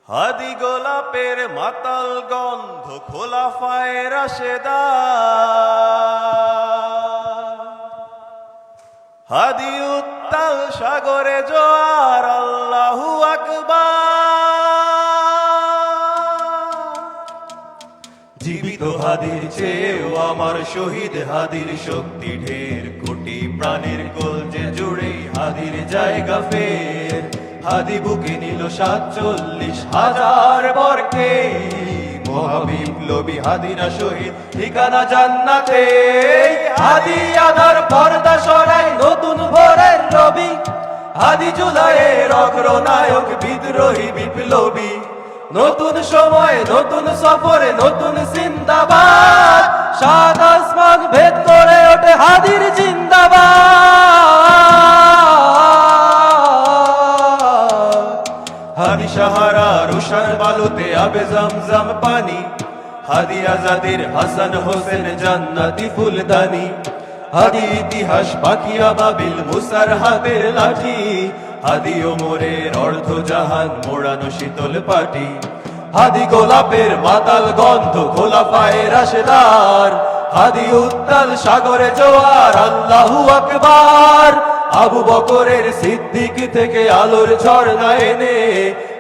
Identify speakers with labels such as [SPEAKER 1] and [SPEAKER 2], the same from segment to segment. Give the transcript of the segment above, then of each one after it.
[SPEAKER 1] হাদি গোলাপের মাতাল গন্ধ খোলাফায়ে রাশেদার, হাদি উত্তাল সাগরে জোয়ার, আল্লাহু আকবার। জীবিত হাদির চেয়েও আমার শহীদ হাদির শক্তি ঢের, কোটি প্রাণের কলজে জুড়েই হাদির জায়গা ফের। হাদি বুকে নিল 47,000 বরকে, মহাবিপ্লবী হাদিরা শহীদ ঠিকানা জান্নাতে। হাদি আধার পর্দা সরাই নতুন ভোরের রবি, হাদি জুলাইয়ের অগ্রনায়ক বিদ্রোহী বিপ্লবী। নতুন সময় নতুন সফরে নতুন জিন্দাবাদ, সাত আসমান ভেদ করে ওঠে হাদির জিন্দাবাদ। হাদি সাহারা রুশার বালুতে আবে জমজম পানি, হাদি আজাদের হাসান হোসেন জান্নাতি ফুলদানি। হাদি ইতিহাস পাখিয়া বাবিল মুসার হাতের লাঠি, হাদি ওমরের অর্ধ জাহান মোড়ানো শীতল পাটি। হাদি গোলাপের মাতাল গন্ধ খোলাফায়ে রাশেদার, হাদি উত্তাল সাগরে জোয়ার, আল্লাহু আকবার। আবু বকরের সিদ্দিক থেকে আলোর ঝর্ণা এনে,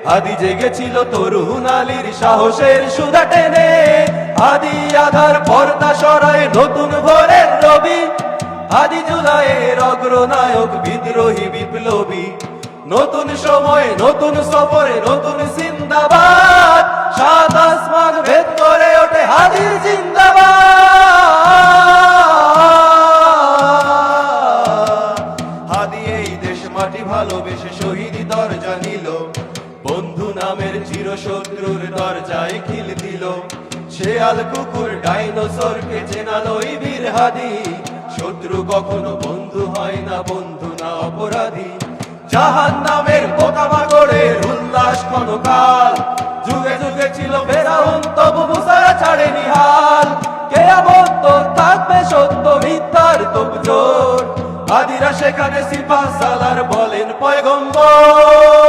[SPEAKER 1] হাদি জেগেছিল তরুণ আলীর সাহসের সুধা টেনে। হাদি আধার পর্দা সরায় নতুন ভোরের রবি, হাদি জুলাইয়ের অগ্রনায়ক বিদ্রোহী বিপ্লবী। নতুন সময় নতুন সফরে নতুন জিন্দাবাদ, সাত আসমান ভেদ করে ওঠে হাদির জিন্দাবাদ। হাদি এই দেশ মাটি ভালোবেসে শহীদি দরজা নিল, বন্ধু নামের চিরশত্রুর দরজায় খিল দিল। শেয়াল কুকুর ডাইনোসরকে চেনালো এই বীর হাদি, শত্রু কখনো বন্ধু হয় না, বন্ধু না অপরাধী। জাহান নামের পোকামা করে উল্লাস ক্ষণকাল, যুগে যুগে ছিল ফেরাউন তবু মুসা ছাড়েনি হাল। কিয়ামত থাকবে সত্য মিথ্যার তোপজোর, হাদিরা সেখানে সিপাহ সালার বলেন পয়গম্বর।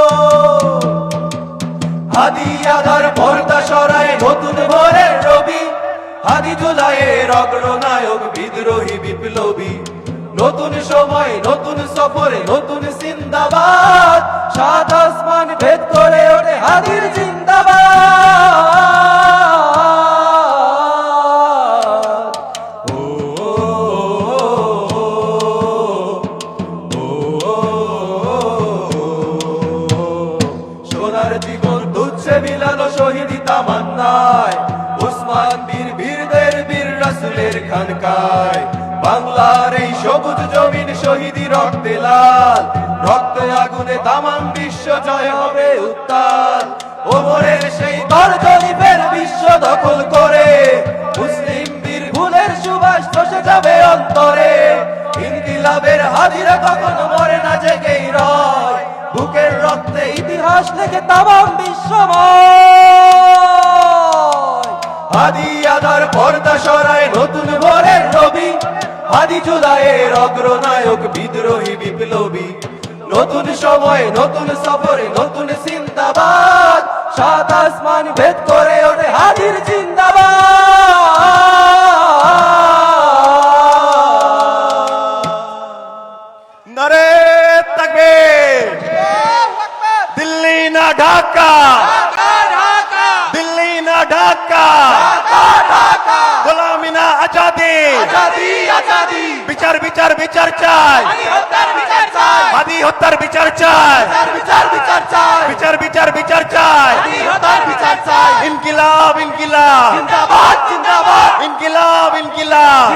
[SPEAKER 1] হাদি আধার পর্দা সরায় নতুন ভোরের রবি, হাদি জুলাইয়ের অগ্রনায়ক বিদ্রোহী বিপ্লবী। নতুন সময় নতুন সফরে নতুন জিন্দাবাদ, সাত আসমান ভেদ করে ওঠে হাদির জিন্দাবাদ। ও সোনার জীবন তুচ্ছে বিলালো শহীদি তামান্নায়, উসমান বীর বীরদের বীর রাসূলের খানকায়। বাংলার এই সবুজ জমিন শহীদি রক্তে লাল, রক্তে আগুনে তামাম বিশ্ব জয় হবে উত্তাল। ওমরের সেই তরজনী ফের বিশ্ব দখল করে, মুসলিম বীর ভুলের সুবাস বসে যাবে অন্তরে। ইনকিলাবের হাদিরা কখনো মরে না, জেগেই রয়, বুকের রক্তে ইতিহাস লেখে তামাম বিশ্বময়। হাদি আধার পর্দা সরায় নতুন ভোরের রবি, হাদি জুলাইয়ের অগ্রনায়ক বিদ্রোহী বিপ্লবী। নতুন সময় নতুন সফরে নতুন জিন্দাবাদ, সাত আসমান ভেদ করে ওঠে হাদির জিন্দাবাদ। নারে তাকবীর, দিল্লি না ঢাকা, দিল্লি না ঢাকা, গোলামি না আজাদি, বিচার বিচার বিচার চাই, হাদি হত্যার বিচার চাই, বিচার বিচার বিচার চাই, ইনকিলাব ইনকিলাব, ইনকিলাব ইনকিলাব,